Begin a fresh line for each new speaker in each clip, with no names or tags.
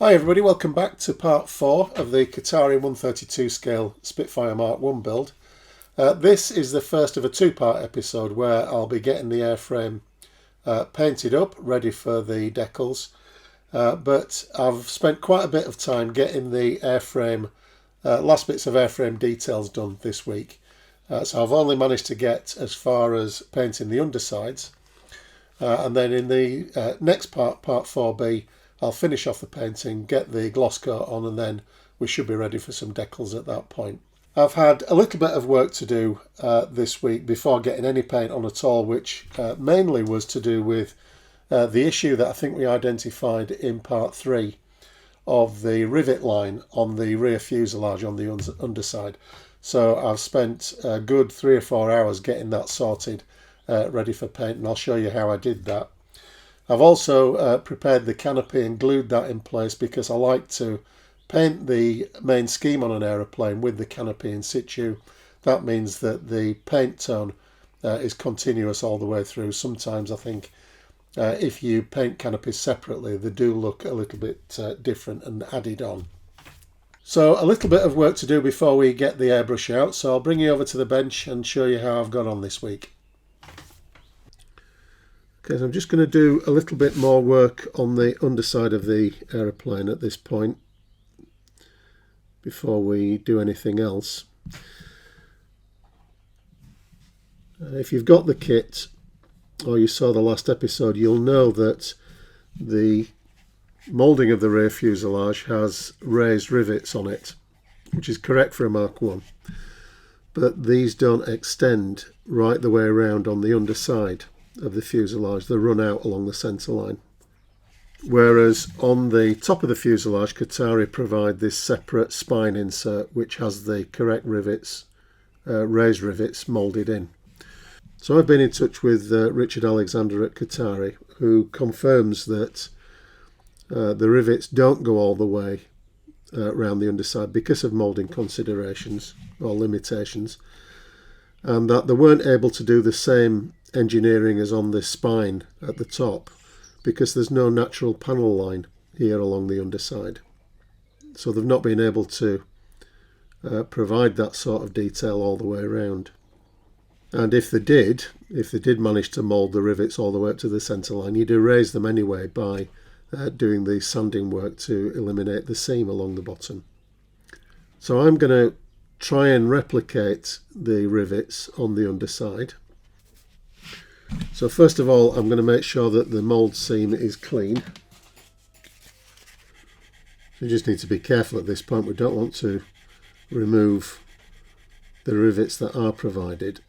Hi everybody, welcome back to part 4 of the Kotare 132 scale Spitfire Mk1 build. This is the first of a two-part episode where I'll be getting the airframe painted up, ready for the decals. But I've spent quite a bit of time getting the airframe, last bits of airframe details done this week. So I've only managed to get as far as painting the undersides. And then in the next part, part 4b, I'll finish off the painting, get the gloss coat on, and then we should be ready for some decals at that point. I've had a little bit of work to do this week before getting any paint on at all, which mainly was to do with the issue that I think we identified in part 3 of the rivet line on the rear fuselage on the underside. So I've spent a good 3 or 4 hours getting that sorted, ready for paint, and I'll show you how I did that. I've also prepared the canopy and glued that in place because I like to paint the main scheme on an aeroplane with the canopy in situ. That means that the paint tone is continuous all the way through. Sometimes I think if you paint canopies separately, they do look a little bit different and added on. So a little bit of work to do before we get the airbrush out. So I'll bring you over to the bench and show you how I've got on this week. Okay, so I'm just going to do a little bit more work on the underside of the aeroplane at this point before we do anything else. If you've got the kit or you saw the last episode, you'll know that the moulding of the rear fuselage has raised rivets on it, which is correct for a Mk1, but these don't extend right the way around on the underside of the fuselage. They run out along the centre line, whereas on the top of the fuselage Kotare provide this separate spine insert which has the correct rivets, raised rivets moulded in. So I've been in touch with Richard Alexander at Kotare, who confirms that the rivets don't go all the way around the underside because of moulding considerations or limitations, and that they weren't able to do the same engineering as on this spine at the top because there's no natural panel line here along the underside. So they've not been able to provide that sort of detail all the way around. And if they did manage to mould the rivets all the way up to the centre line, you'd erase them anyway by doing the sanding work to eliminate the seam along the bottom. So I'm going to try and replicate the rivets on the underside. So first of all, I'm going to make sure that the mould seam is clean. You just need to be careful at this point. We don't want to remove the rivets that are provided.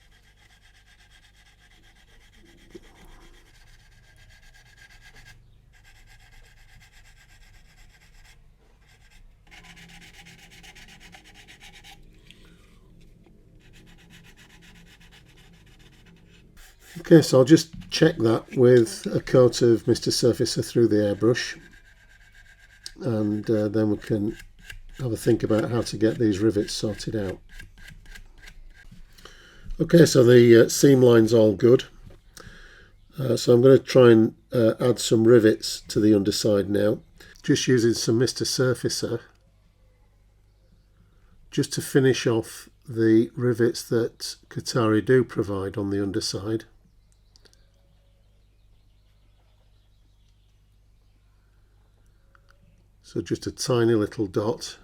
Okay, so I'll just check that with a coat of Mr. Surfacer through the airbrush, and then we can have a think about how to get these rivets sorted out. Okay, so the seam line's all good. So I'm going to try and add some rivets to the underside now, just using some Mr. Surfacer just to finish off the rivets that Kotare do provide on the underside. So just a tiny little dot,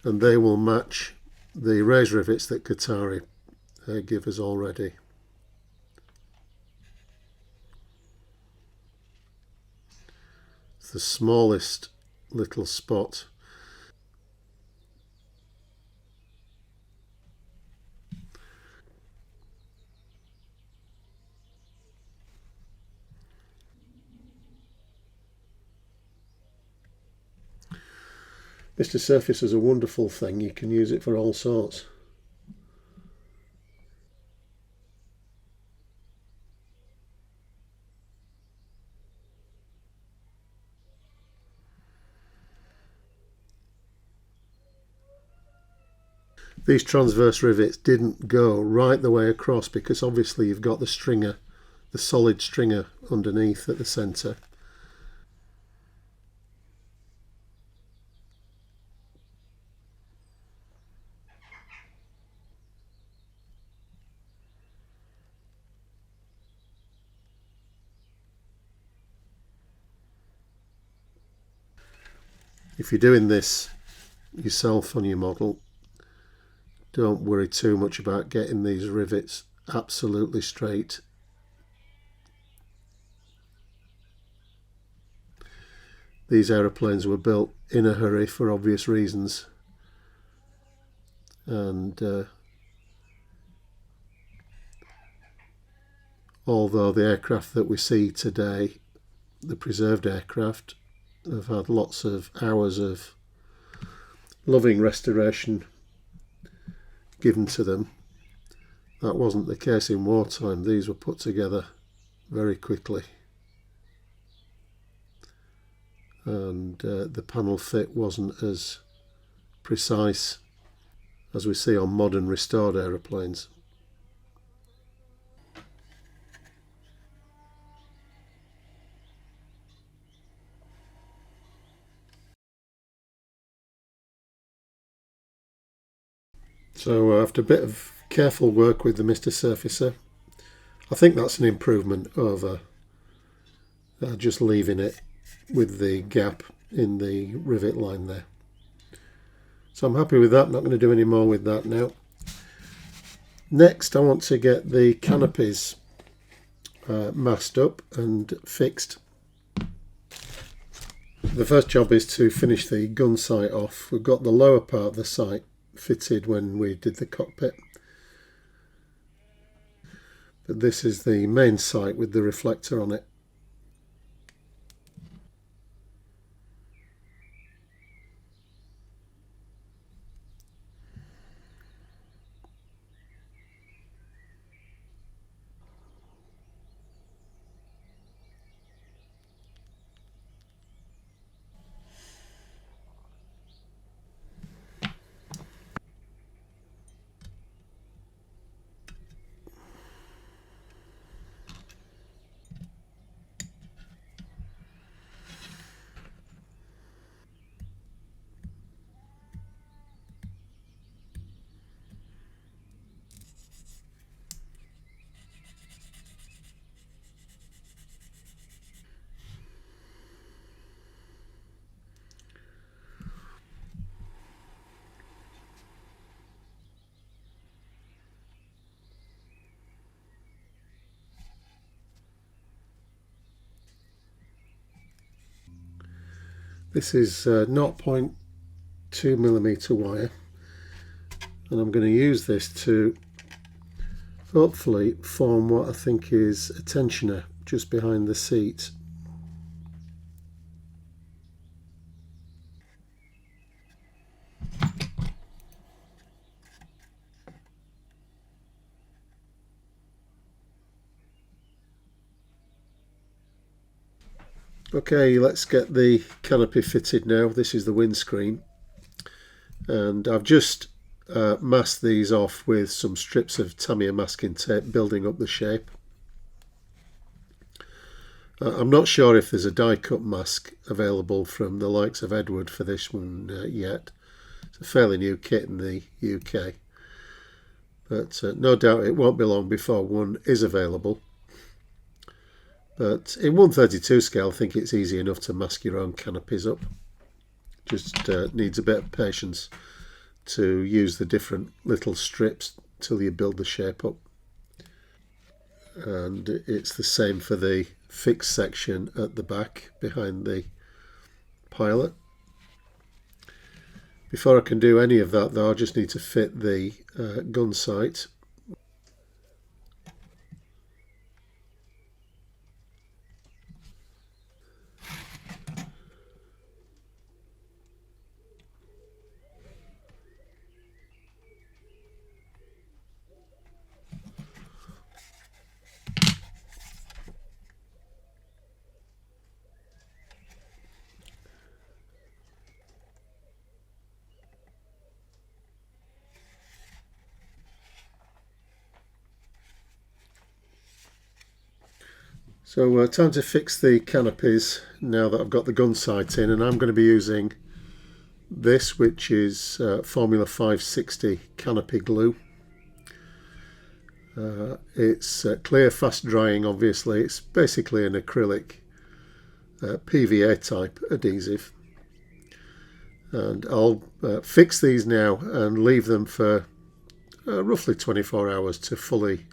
and they will match the raised rivets that Kotare give us already. It's the smallest little spot. Mr. Surface is a wonderful thing. You can use it for all sorts. These transverse rivets didn't go right the way across because obviously you've got the stringer, the solid stringer underneath at the centre. If you're doing this yourself on your model, don't worry too much about getting these rivets absolutely straight. These aeroplanes were built in a hurry for obvious reasons, and although the aircraft that we see today, the preserved aircraft, have had lots of hours of loving restoration given to them, that wasn't the case in wartime. These were put together very quickly, and the panel fit wasn't as precise as we see on modern restored aeroplanes. So after a bit of careful work with the Mr. Surfacer, I think that's an improvement over just leaving it with the gap in the rivet line there. So I'm happy with that. I'm not going to do any more with that now. Next, I want to get the canopies masked up and fixed. The first job is to finish the gun sight off. We've got the lower part of the sight fitted when we did the cockpit, but this is the main sight with the reflector on it. This is 0.2mm wire, and I'm going to use this to hopefully form what I think is a tensioner just behind the seat. Okay, let's get the canopy fitted now. This is the windscreen, and I've just masked these off with some strips of Tamiya masking tape, building up the shape. I'm not sure if there's a die cut mask available from the likes of Edward for this one yet. It's a fairly new kit in the UK, but no doubt it won't be long before one is available. But in 132 scale, I think it's easy enough to mask your own canopies up. Just needs a bit of patience to use the different little strips till you build the shape up. And it's the same for the fixed section at the back behind the pilot. Before I can do any of that though, I just need to fit the gun sight. So time to fix the canopies now that I've got the gun sight in, and I'm going to be using this, which is Formula 560 canopy glue. It's clear, fast drying, obviously. It's basically an acrylic PVA type adhesive. And I'll fix these now and leave them for roughly 24 hours to fully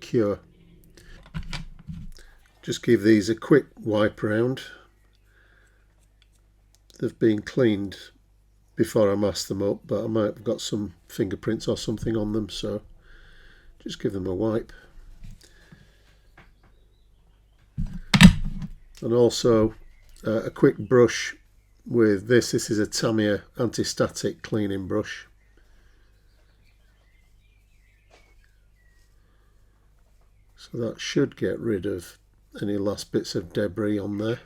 cure. Just give these a quick wipe around. They've been cleaned before I mask them up, but I might have got some fingerprints or something on them, so just give them a wipe. And also a quick brush with this. This is a Tamiya anti-static cleaning brush. So that should get rid of any last bits of debris on there.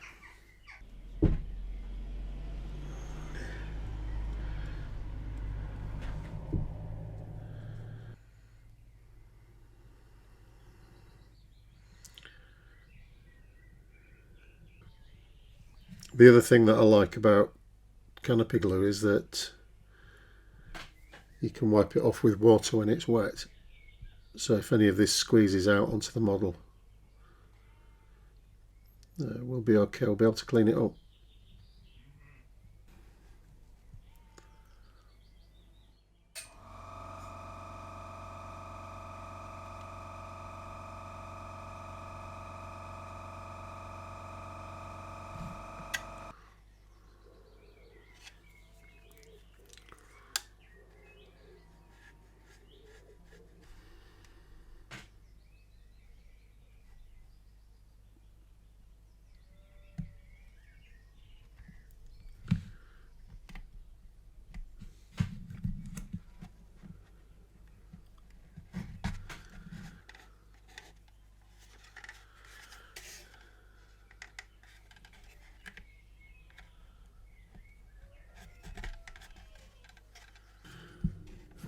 The other thing that I like about Canopy glue is that you can wipe it off with water when it's wet. So if any of this squeezes out onto the model, we'll be okay, we'll be able to clean it up.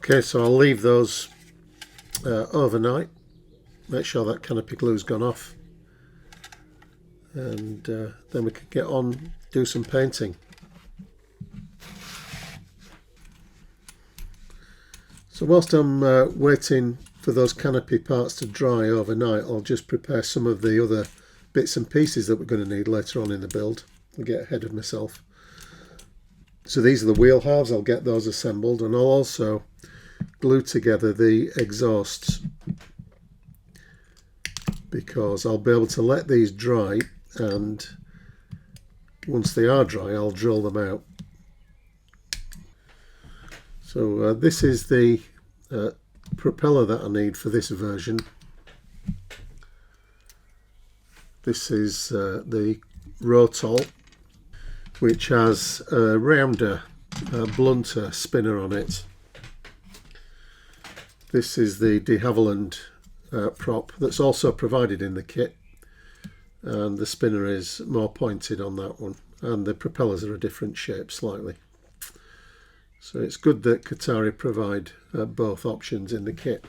Okay, so I'll leave those overnight, make sure that canopy glue's gone off, and then we can get on, do some painting. So whilst I'm waiting for those canopy parts to dry overnight, I'll just prepare some of the other bits and pieces that we're going to need later on in the build. I'll get ahead of myself. So these are the wheel halves, I'll get those assembled, and I'll also glue together the exhausts, because I'll be able to let these dry, and once they are dry I'll drill them out. So this is the propeller that I need for this version. This is the Rotol, which has a rounder, blunter spinner on it. This is the de Havilland prop that's also provided in the kit, and the spinner is more pointed on that one, and the propellers are a different shape slightly. So it's good that Kotare provide both options in the kit.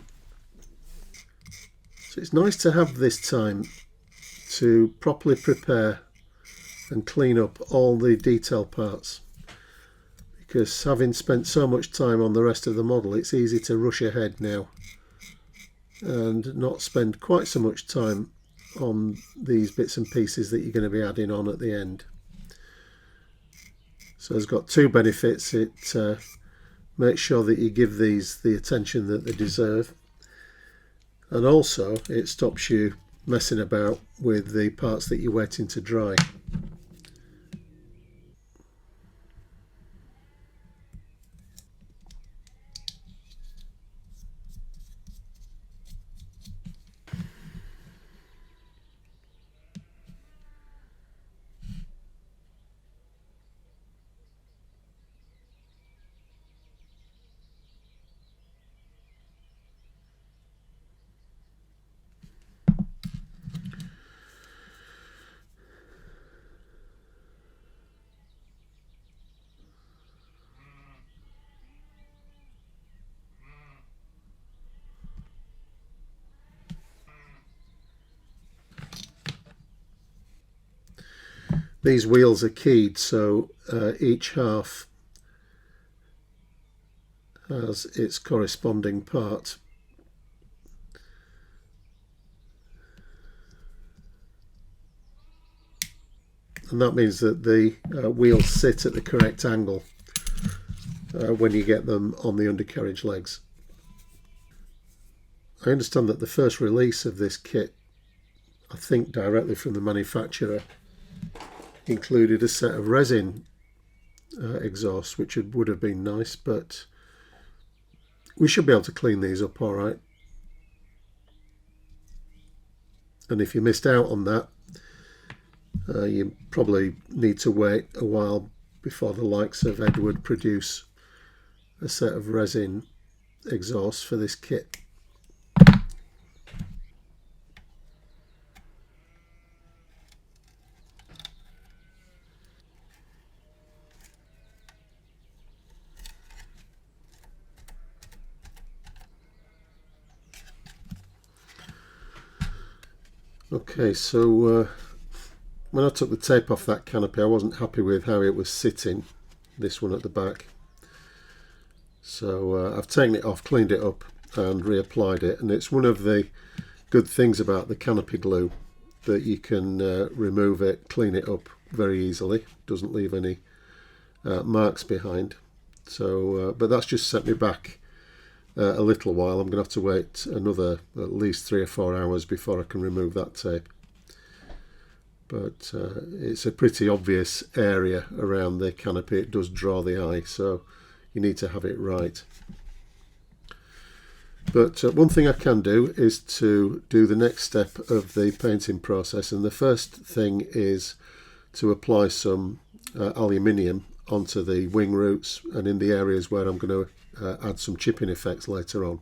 So it's nice to have this time to properly prepare and clean up all the detail parts, because having spent so much time on the rest of the model, it's easy to rush ahead now and not spend quite so much time on these bits and pieces that you're going to be adding on at the end. So it's got two benefits. It makes sure that you give these the attention that they deserve, and also it stops you messing about with the parts that you're waiting to dry. These wheels are keyed, so each half has its corresponding part. And that means that the wheels sit at the correct angle. when you get them on the undercarriage legs. I understand that the first release of this kit, I think directly from the manufacturer, included a set of resin exhausts, which would have been nice, but we should be able to clean these up all right. And if you missed out on that, you probably need to wait a while before the likes of Edward produce a set of resin exhausts for this kit. Okay, so when I took the tape off that canopy, I wasn't happy with how it was sitting, this one at the back. So I've taken it off, cleaned it up and reapplied it, and it's one of the good things about the canopy glue that you can remove it, clean it up very easily, doesn't leave any marks behind. So but that's just set me back a little while. I'm going to have to wait another at least 3 or 4 hours before I can remove that tape. But it's a pretty obvious area around the canopy. It does draw the eye, so you need to have it right. But one thing I can do is to do the next step of the painting process, and the first thing is to apply some aluminium onto the wing roots and in the areas where I'm going to add some chipping effects later on.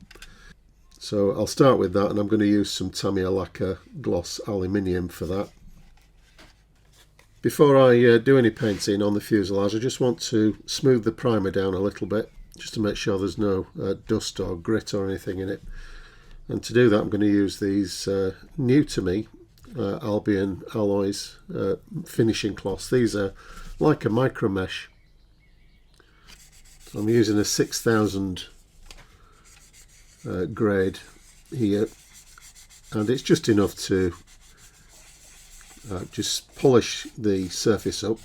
So I'll start with that, and I'm going to use some Tamiya lacquer gloss aluminium for that. Before I do any painting on the fuselage, I just want to smooth the primer down a little bit, just to make sure there's no dust or grit or anything in it. And to do that, I'm going to use these new to me Albion Alloys finishing cloths. These are like a micro mesh. I'm using a 6000 grade here, and it's just enough to just polish the surface up.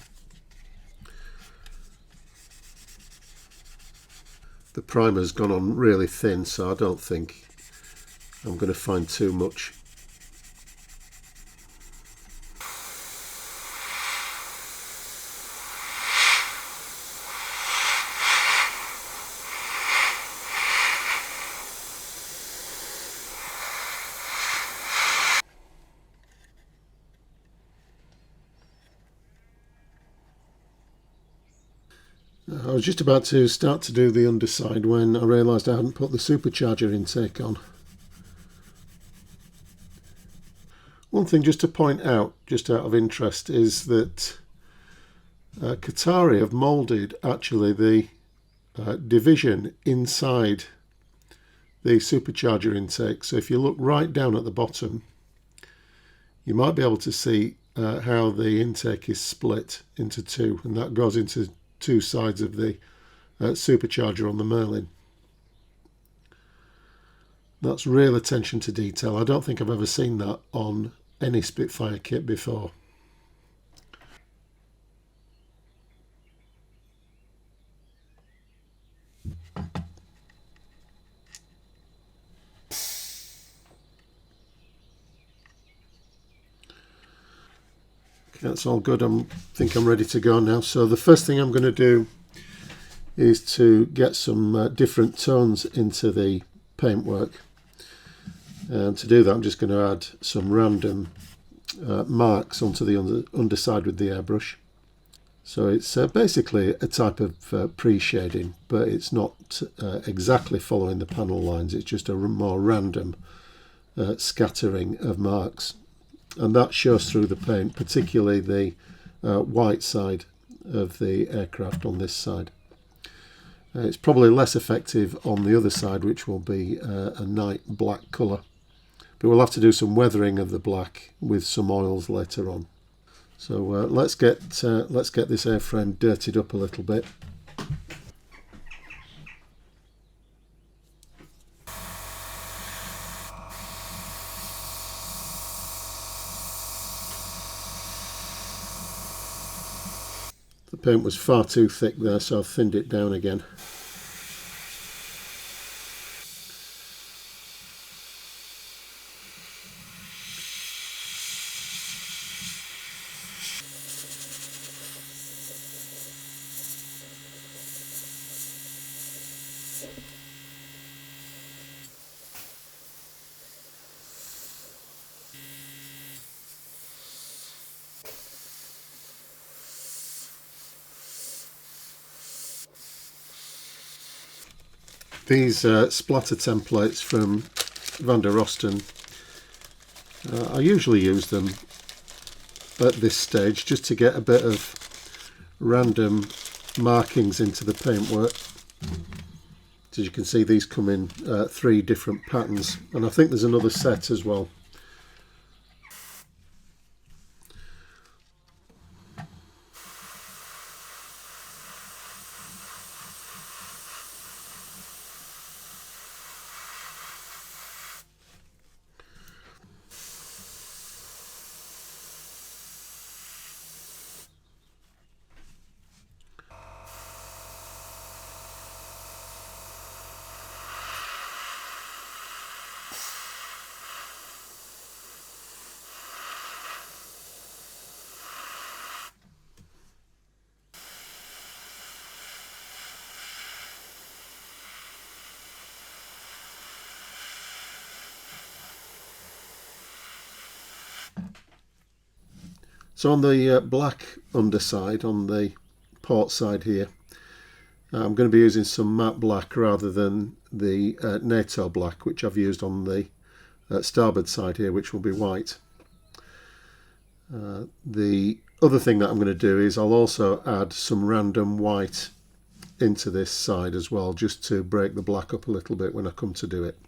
The primer's gone on really thin, so I don't think I'm going to find too much. I was just about to start to do the underside when I realised I hadn't put the supercharger intake on. One thing just to point out, just out of interest, is that Kotare have moulded actually the division inside the supercharger intake. So if you look right down at the bottom, you might be able to see how the intake is split into two, and that goes into two sides of the supercharger on the Merlin. That's real attention to detail. I don't think I've ever seen that on any Spitfire kit before. Okay, that's all good. I think I'm ready to go now. So the first thing I'm going to do is to get some different tones into the paintwork. And to do that, I'm just going to add some random marks onto the underside with the airbrush. So it's basically a type of pre-shading, but it's not exactly following the panel lines. It's just a more random scattering of marks. And that shows through the paint, particularly the white side of the aircraft on this side. It's probably less effective on the other side, which will be a night black colour. But we'll have to do some weathering of the black with some oils later on. So let's get this airframe dirtied up a little bit. The paint was far too thick there, so I've thinned it down again. These splatter templates from Van der Rosten, I usually use them at this stage just to get a bit of random markings into the paintwork. As you can see, these come in 3 different patterns, and I think there's another set as well. So on the black underside, on the port side here, I'm going to be using some matte black rather than the NATO black, which I've used on the starboard side here, which will be white. The other thing that I'm going to do is I'll also add some random white into this side as well, just to break the black up a little bit when I come to do it.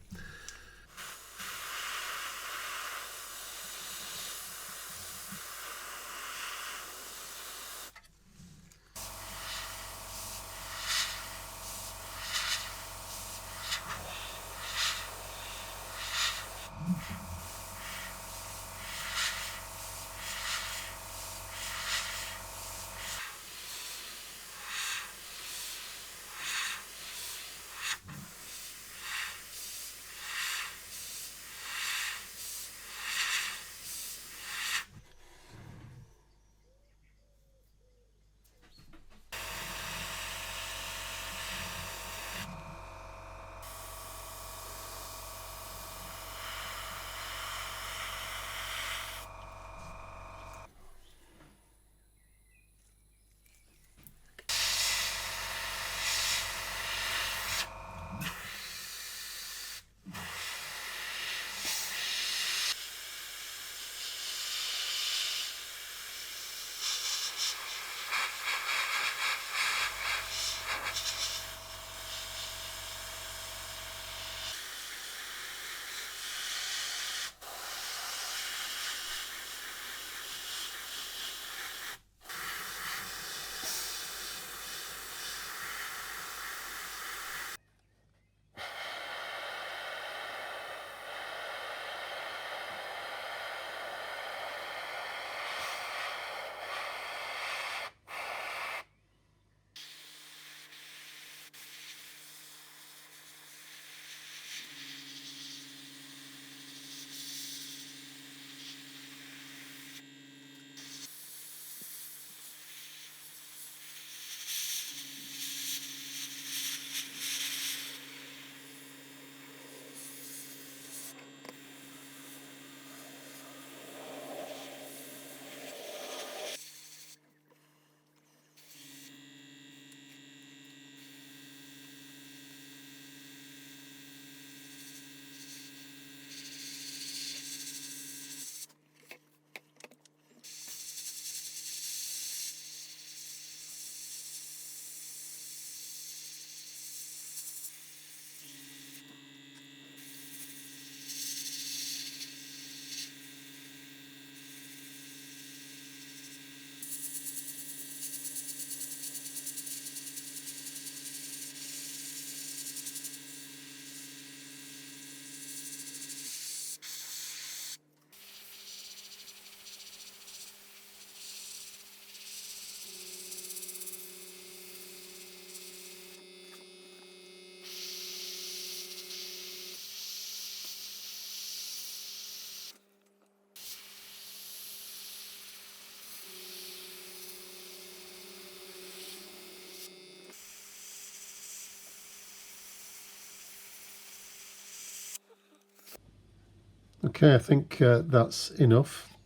Okay, I think that's enough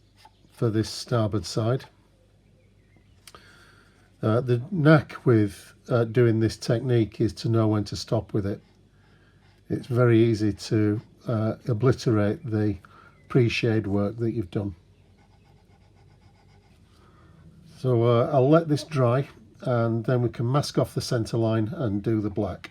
for this starboard side. The knack with doing this technique is to know when to stop with it. It's very easy to obliterate the pre-shade work that you've done. So I'll let this dry and then we can mask off the centre line and do the black.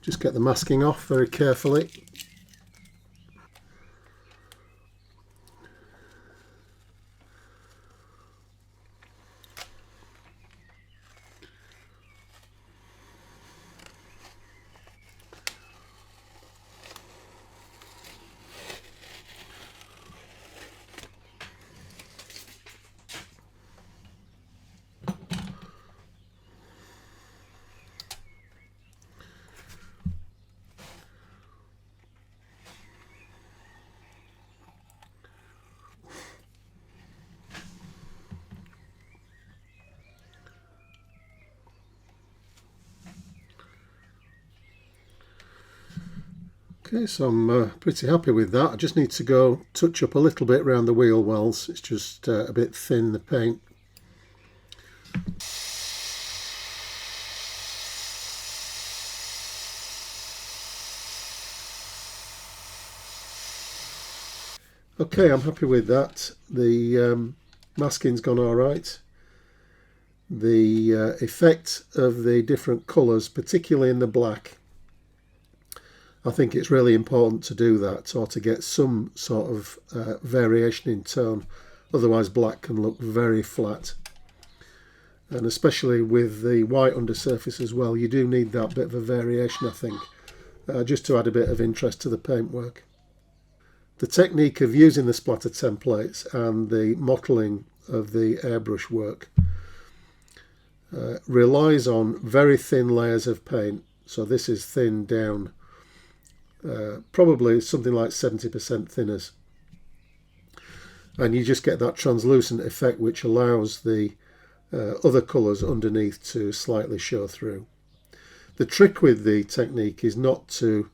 Just get the masking off very carefully. Okay, so I'm pretty happy with that. I just need to go touch up a little bit around the wheel wells. It's just a bit thin, the paint. Okay, I'm happy with that. The masking's gone all right. The effect of the different colours, particularly in the black, I think it's really important to do that, or to get some sort of variation in tone. Otherwise black can look very flat. And especially with the white undersurface as well, you do need that bit of a variation, I think, just to add a bit of interest to the paintwork. The technique of using the splatter templates and the mottling of the airbrush work relies on very thin layers of paint. So this is thin down, probably something like 70% thinners. And you just get that translucent effect which allows the other colours underneath to slightly show through. The trick with the technique is not to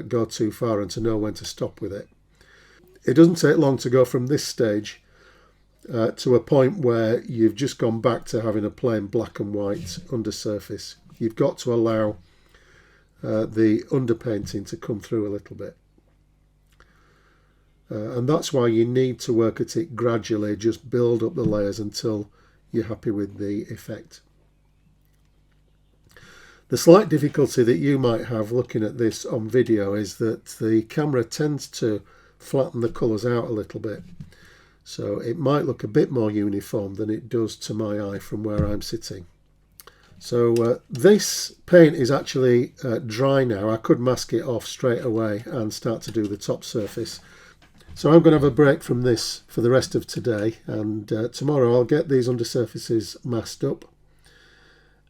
go too far and to know when to stop with it. It doesn't take long to go from this stage to a point where you've just gone back to having a plain black and white undersurface. You've got to allow the underpainting to come through a little bit. And that's why you need to work at it gradually, just build up the layers until you're happy with the effect. The slight difficulty that you might have looking at this on video is that the camera tends to flatten the colours out a little bit. So it might look a bit more uniform than it does to my eye from where I'm sitting. So this paint is actually dry now. I could mask it off straight away and start to do the top surface. So I'm going to have a break from this for the rest of today, and tomorrow I'll get these undersurfaces masked up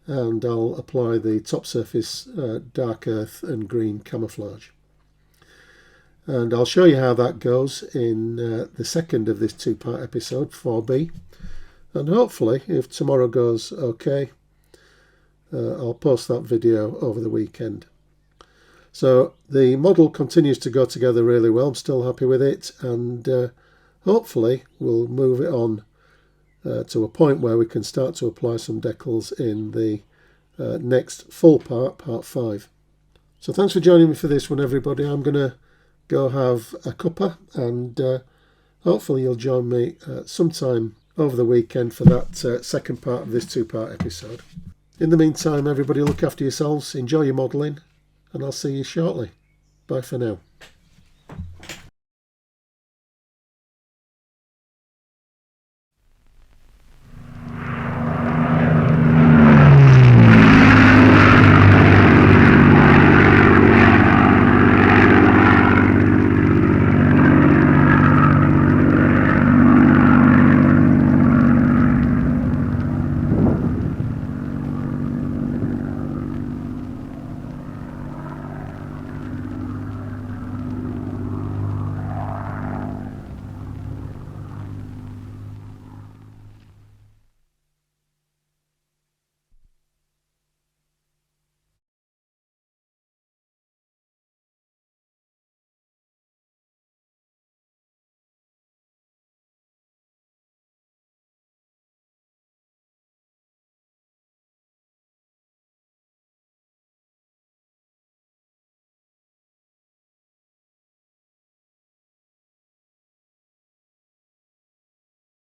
and I'll apply the top surface dark earth and green camouflage. And I'll show you how that goes in the second of this two-part episode, 4B. And hopefully, if tomorrow goes okay, I'll post that video over the weekend. So the model continues to go together really well. I'm still happy with it, and hopefully we'll move it on to a point where we can start to apply some decals in the next full part, part 5. So thanks for joining me for this one, everybody. I'm going to go have a cuppa, and hopefully you'll join me sometime over the weekend for that second part of this two-part episode. In the meantime, everybody, look after yourselves, enjoy your modelling, and I'll see you shortly. Bye for now.